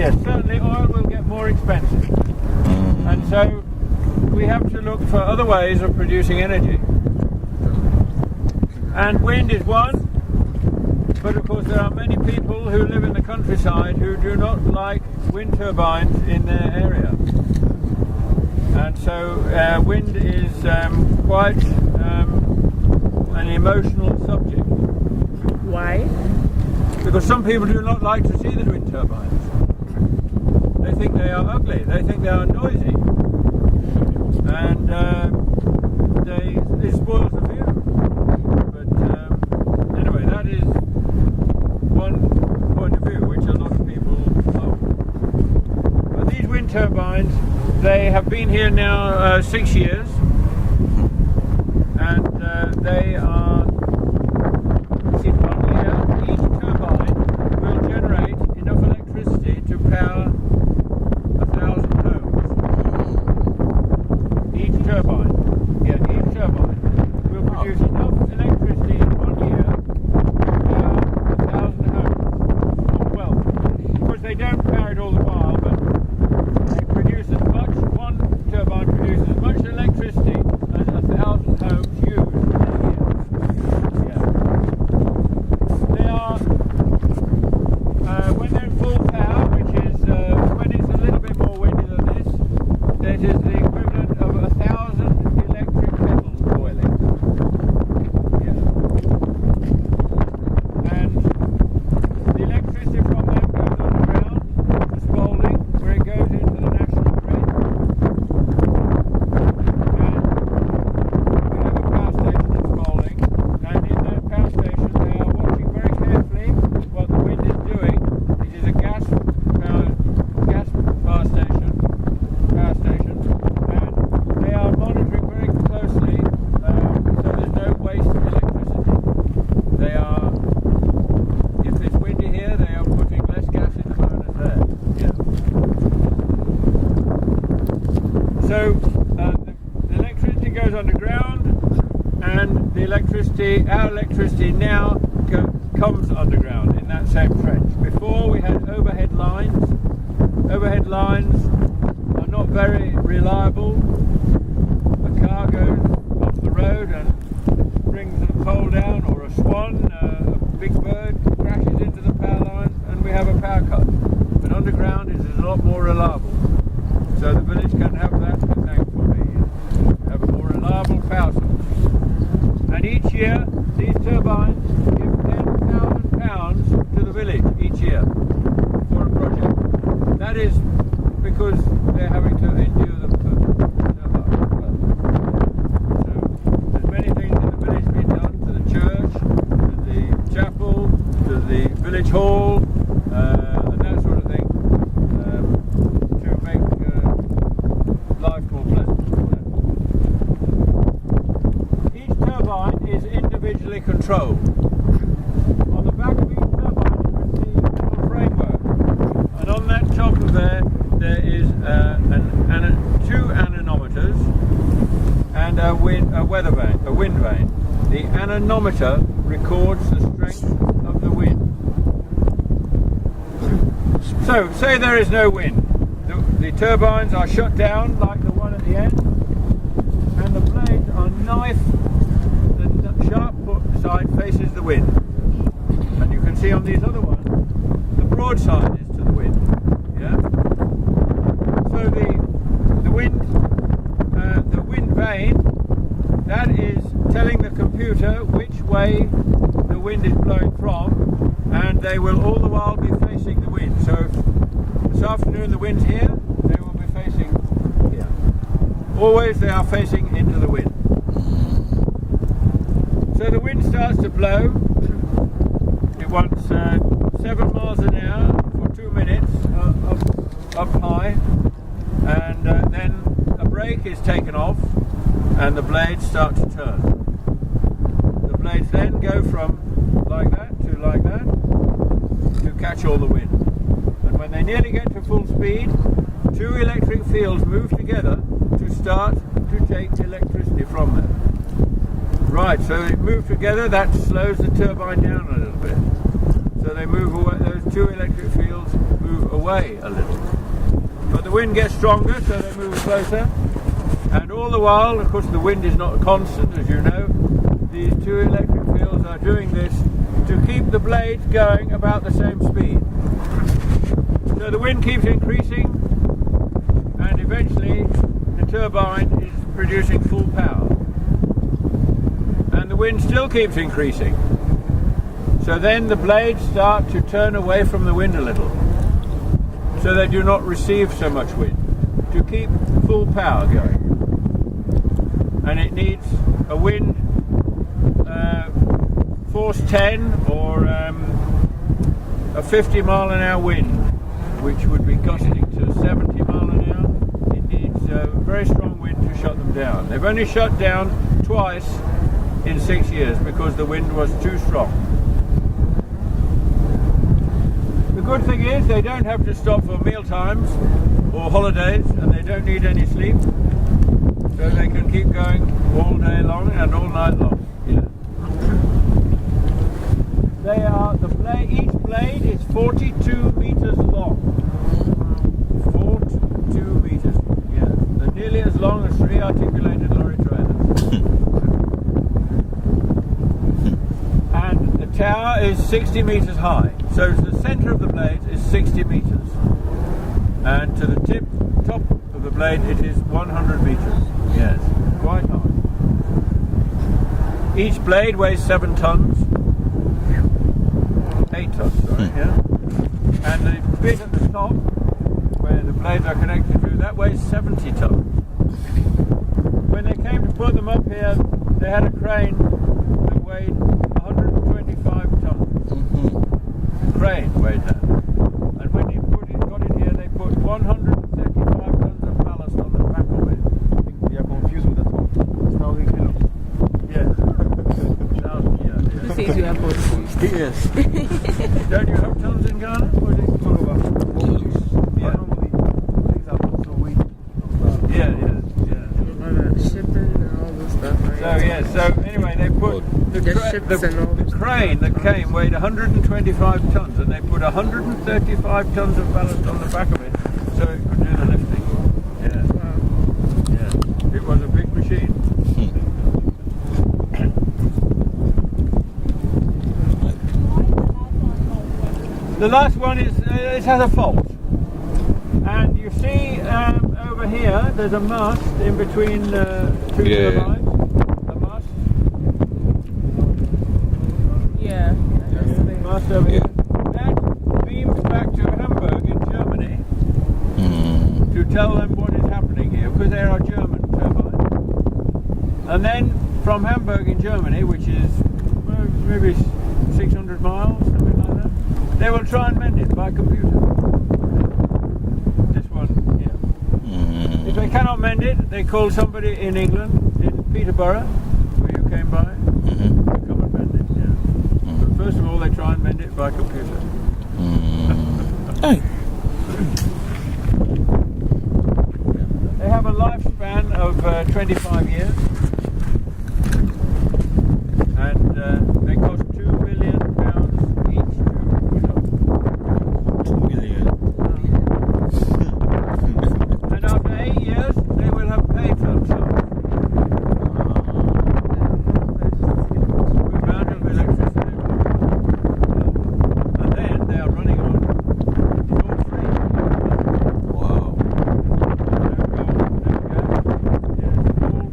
yes, certainly oil will get more expensive. And so we have to look for other ways of producing energy. And wind is one, but of course there are many people who live in the countryside who do not like wind turbines in their area. And so wind is quite an emotional subject. Why? Because some people do not like to see the wind turbines. They think they are ugly, they think they are noisy, and it spoils the view. But anyway, that is one point of view which a lot of people hold. But these wind turbines, they have been here now 6 years, and they are, in 1 year, each turbine will generate enough electricity to power 1,000 homes. Each turbine will produce enough electricity in 1 year to power 1,000 homes. Well, of course they don't power it all the while, but they produce as much, one turbine produces as much electricity as 1,000 homes use in a year. Yeah. They are, when they're in full power, which is when it's a little bit more windy than this, that is the equivalent of 1,000 electric kettles boiling. Yeah. And the electricity from them goes underground to Spalding, where it goes into the national grid. And we have a power station in Spalding, and in that power station they are watching very carefully what the wind is doing. It is a gas power station, and they are monitoring very closely so there's no waste of electricity. They are, if it's windy here, they are putting less gas in the burners there. Yeah. So the electricity goes underground, and the electricity, our electricity now comes underground in that same trench. Before we had overhead lines. Overhead lines are not very reliable. A car goes off the road and brings a pole down, or a swan, a big bird crashes into the power lines, and we have a power cut. But underground is a lot more reliable. So the village can have that, thankfully, have a more reliable power source. And each year, these turbines give £10,000 to the village each year for a project. That is because they're having to endure the turbines as well. So there's many things in the village being done, to the church, to the chapel, to the village hall, and that sort of thing, to make life more pleasant. Each turbine is individually controlled. On the back of each turbine you can see a little framework, and on that top of there is two anemometers and a wind vane. The anemometer records the strength of the wind. So, say there is no wind. The turbines are shut down, like the one at the end, and the blades are knifed. The sharp side faces the wind. And you can see on these other ones, the broadside is to the wind. Yeah. So the wind vane, that is telling the computer which way the wind is blowing from, and they will all the while be facing the wind. So if this afternoon the wind's here, they will be facing here. Always they are facing into the wind. So the wind starts to blow. It wants 7 miles an hour for 2 minutes up high, and then a brake is taken off and the blades start to turn. The blades then go from like that to catch all the wind. And when they nearly get to full speed, 2 electric fields move together to start to take electricity from them. Right, so they move together, that slows the turbine down a little bit. So they move away, those two electric fields move away a little. But the wind gets stronger, so they move closer. And all the while, of course, the wind is not constant, as you know. These two electric fields are doing this to keep the blades going about the same speed. So the wind keeps increasing, and eventually the turbine is producing full power. And the wind still keeps increasing. So then the blades start to turn away from the wind a little, so they do not receive so much wind, to keep full power going. And it needs a wind force 10 or a 50 mile an hour wind, which would be gusting to 70 mile an hour. It needs a very strong wind to shut them down. They've only shut down twice in 6 years because the wind was too strong. The good thing is they don't have to stop for meal times or holidays, and they don't need any sleep, so they can keep going all day long and all night long. Yeah. They are each blade is 42 meters long. 42 meters. Yeah, they're nearly as long as 3 articulated lorry trailers. And the tower is 60 meters high. So the center of the blade is 60 meters, and to the top of the blade it is 100 meters. Yes, quite high. Each blade weighs 7 tons. 8 tons, sorry, yeah. And the bit at the top, where the blades are connected to, that weighs 70 tons. When they came to put them up here, they had a crane that weighed 125 tons. The crane weighed that. And when you got it here, they put 135 tons of ballast on the back of it. I think they are confused with that one. It's 1,000 kilos. Yes. 1,000, yeah. Who says you are confused? Yes. Don't you have tons in Ghana? Or is it Talk about volumes. Yeah. Normally, things are not so weighty. Yeah. Shipping and all this stuff. Right? So yeah, so anyway, they put the crane that came weighed 125 tons, and they put 135 tons of ballast on the back of it, so it could do the lifting. Yeah. Wow. Yeah. It was a big machine. The last one is it has a fault, and you see over here there's a mast in between two turbines. A mast. Yeah. Mast over here. That beams back to Hamburg in Germany to tell them what is happening here, because they are German turbines. And then from Hamburg in Germany, which is maybe 600 miles, something like that, they will try and mend it by computer. This one, yeah. If they cannot mend it, they call somebody in England, in Peterborough, where you came by, to come and mend it, yeah. But first of all, they try and mend it by computer. They have a lifespan of 25 years, and they cost £2 million each to put up. 2 million. And after 8 years, they will have paid for themselves. The amount of electricity. And then they are running on. It's all free. Wow. No coal, no gas. Yeah, it's all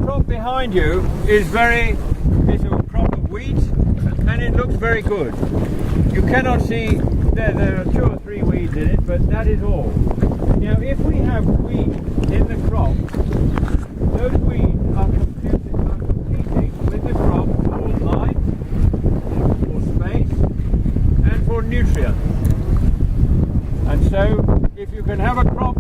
crop behind you is it's a crop of wheat, and it looks very good. You cannot see, there are 2 or 3 weeds in it, but that is all. Now if we have weeds in the crop, those weeds are competing with the crop for light, for space, and for nutrients. And so if you can have a crop